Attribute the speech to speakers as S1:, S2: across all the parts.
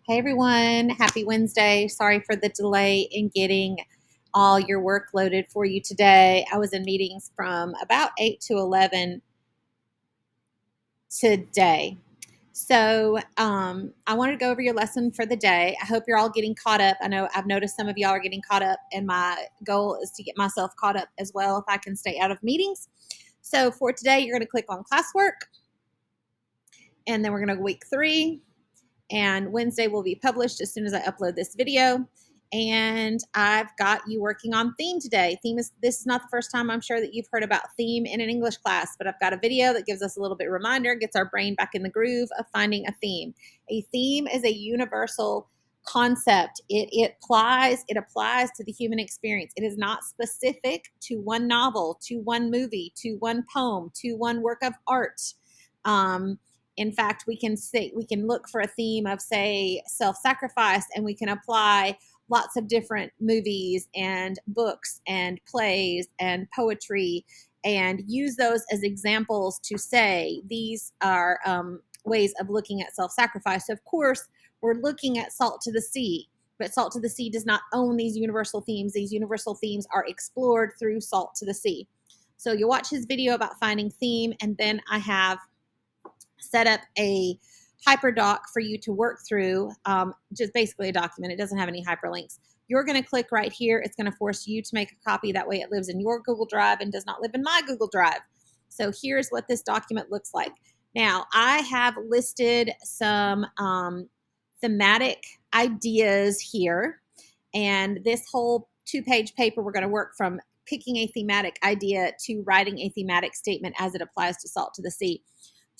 S1: Hey everyone, happy Wednesday. Sorry for the delay in getting all your work loaded for you today. I was in meetings from about 8 to 11 today. So I wanted to go over your lesson for the day. I hope you're all getting caught up. I know I've noticed some of y'all are getting caught up, and my goal is to get myself caught up as well if I can stay out of meetings. So for today, you're going to click on classwork, and then we're going to go week 3. And Wednesday will be published as soon as I upload this video. And I've got you working on theme today. This is not the first time I'm sure that you've heard about theme in an English class, but I've got a video that gives us a little bit of reminder, gets our brain back in the groove of finding a theme. A theme is a universal concept. It applies to the human experience. It is not specific to one novel, to one movie, to one poem, to one work of art. In fact, we can look for a theme of, say, self-sacrifice, and we can apply lots of different movies and books and plays and poetry and use those as examples to say these are ways of looking at self-sacrifice. So, of course, we're looking at Salt to the Sea, but Salt to the Sea does not own these universal themes. These universal themes are explored through Salt to the Sea. So you'll watch his video about finding theme, and then I have set up a hyperdoc for you to work through, just basically a document. It doesn't have any hyperlinks. You're going to click right here. It's going to force you to make a copy. That way it lives in your Google Drive and does not live in my Google Drive. So here's what this document looks like. Now, I have listed some thematic ideas here, and this whole 2-page paper, we're going to work from picking a thematic idea to writing a thematic statement as it applies to Salt to the Sea.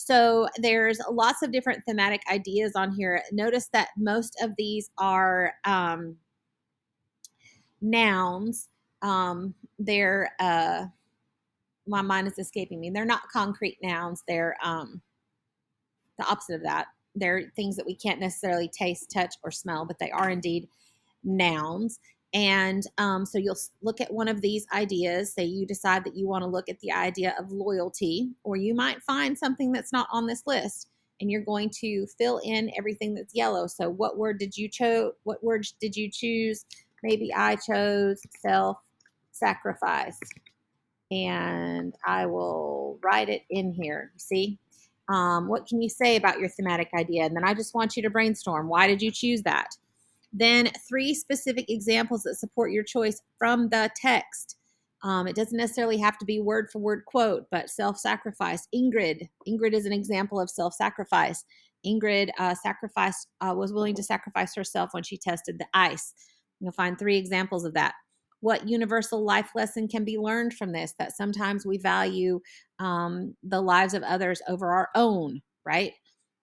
S1: So there's lots of different thematic ideas on here. Notice that most of these are nouns. They're my mind is escaping me. They're not concrete nouns. They're the opposite of that. They're things that we can't necessarily taste, touch, or smell, but they are indeed nouns. And so you'll look at one of these ideas. Say you decide that you want to look at the idea of loyalty, or you might find something that's not on this list, and you're going to fill in everything that's yellow. So what word did you choose? What words did you choose? Maybe I chose self-sacrifice, and I will write it in here. See? What can you say about your thematic idea? And then I just want you to brainstorm. Why did you choose that? Then 3 specific examples that support your choice from the text. It doesn't necessarily have to be word for word quote, but self-sacrifice. Ingrid is an example of self-sacrifice. Ingrid was willing to sacrifice herself when she tested the ice. You'll find 3 examples of that. What universal life lesson can be learned from this? That sometimes we value the lives of others over our own, right?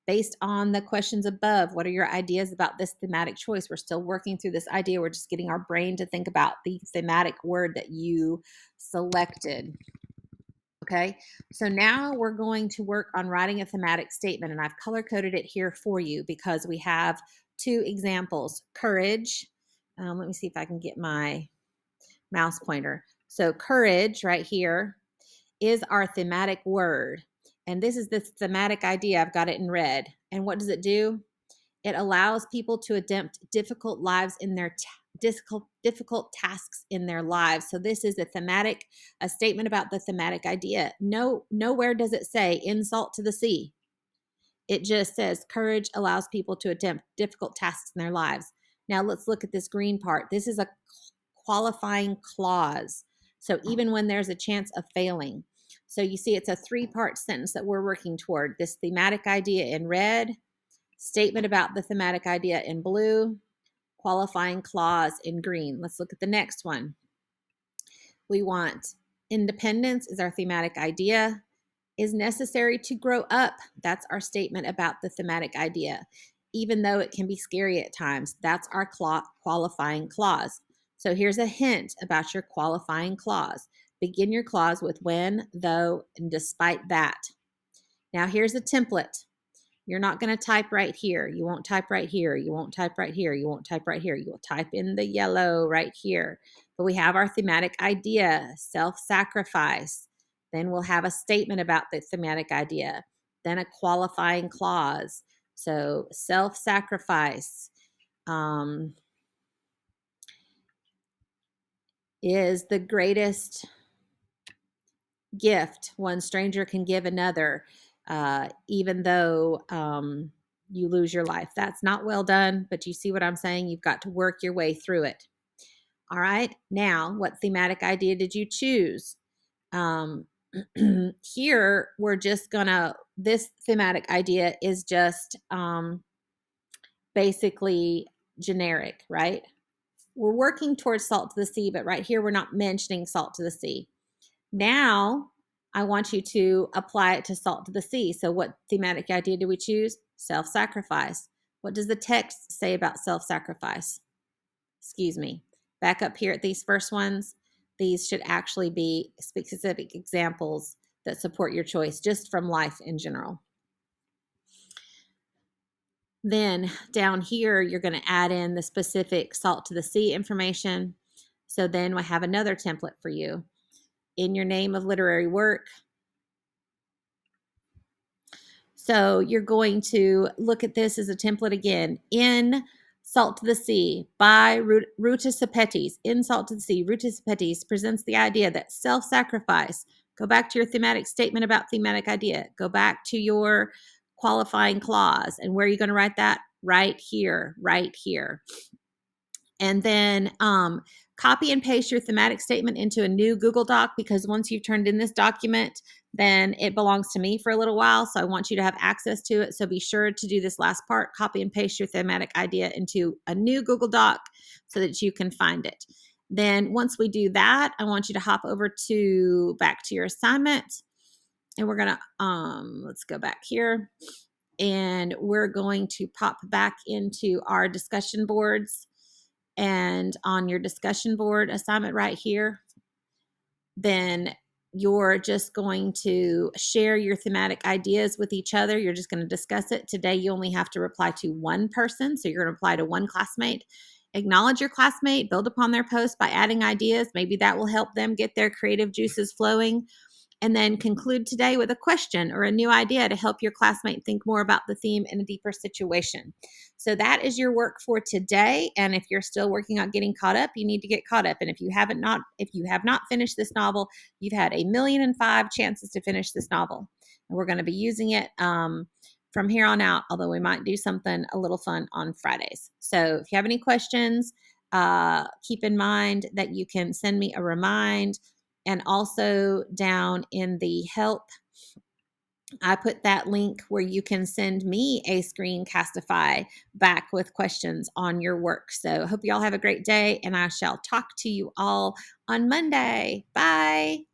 S1: Based on the questions above, what are your ideas about this thematic choice? We're still working through this idea. We're just getting our brain to think about the thematic word that you selected. Okay, so now we're going to work on writing a thematic statement, and I've color-coded it here for you because we have 2 examples. Courage. Let me see if I can get my mouse pointer. So courage right here is our thematic word. And this is the thematic idea. I've got it in red. And what does it do? It allows people to attempt difficult lives in their difficult tasks in their lives. So this is a statement about the thematic idea. Nowhere does it say in Salt to the Sea. It just says courage allows people to attempt difficult tasks in their lives. Now let's look at this green part. This is a qualifying clause. So even when there's a chance of failing. So you see it's a 3-part sentence that we're working toward. This thematic idea in red, statement about the thematic idea in blue, qualifying clause in green. Let's look at the next one. We want independence is our thematic idea. Is necessary to grow up. That's our statement about the thematic idea. Even though it can be scary at times, that's our qualifying clause. So here's a hint about your qualifying clause. Begin your clause with when, though, and despite that. Now here's a template. You're not going to type right here. You won't type right here. You won't type right here. You won't type right here. You will type in the yellow right here. But we have our thematic idea, self-sacrifice. Then we'll have a statement about the thematic idea. Then a qualifying clause. So self-sacrifice. is the greatest gift one stranger can give another, even though you lose your life. That's not well done, but you see what I'm saying? You've got to work your way through it. All right. Now, what thematic idea did you choose? Here, we're just gonna, this thematic idea is just basically generic, right? We're working towards salt to the sea, but right here, we're not mentioning salt to the sea. Now, I want you to apply it to salt to the sea. So, what thematic idea do we choose? Self sacrifice. What does the text say about self sacrifice? Excuse me. Back up here at these first ones. These should actually be specific examples that support your choice just from life in general. Then down here, you're going to add in the specific salt to the sea information. So then we have another template for you. In your name of literary work. So you're going to look at this as a template again. In Salt to the Sea by Ruta Sepetys. In Salt to the Sea, Ruta Sepetys presents the idea that self-sacrifice. Go back to your thematic statement about thematic idea. Go back to your qualifying clause. And where are you going to write that? Right here, right here. And then copy and paste your thematic statement into a new Google Doc, because once you've turned in this document, then it belongs to me for a little while. So I want you to have access to it. So be sure to do this last part, copy and paste your thematic idea into a new Google Doc so that you can find it. Then once we do that, I want you to hop over to back to your assignment. And we're going to, let's go back here. And we're going to pop back into our discussion boards. And on your discussion board assignment right here, then you're just going to share your thematic ideas with each other. You're just going to discuss it. Today, you only have to reply to one person. So you're going to reply to one classmate. Acknowledge your classmate, build upon their post by adding ideas. Maybe that will help them get their creative juices flowing. And then conclude today with a question or a new idea to help your classmate think more about the theme in a deeper situation. So that is your work for today. And if you're still working on getting caught up, you need to get caught up. And if you have not finished this novel, you've had 1,000,005 chances to finish this novel. And we're going to be using it from here on out, although we might do something a little fun on Fridays. So if you have any questions, keep in mind that you can send me a remind. And also down in the help, I put that link where you can send me a screencastify back with questions on your work. So I hope you all have a great day, and I shall talk to you all on Monday. Bye.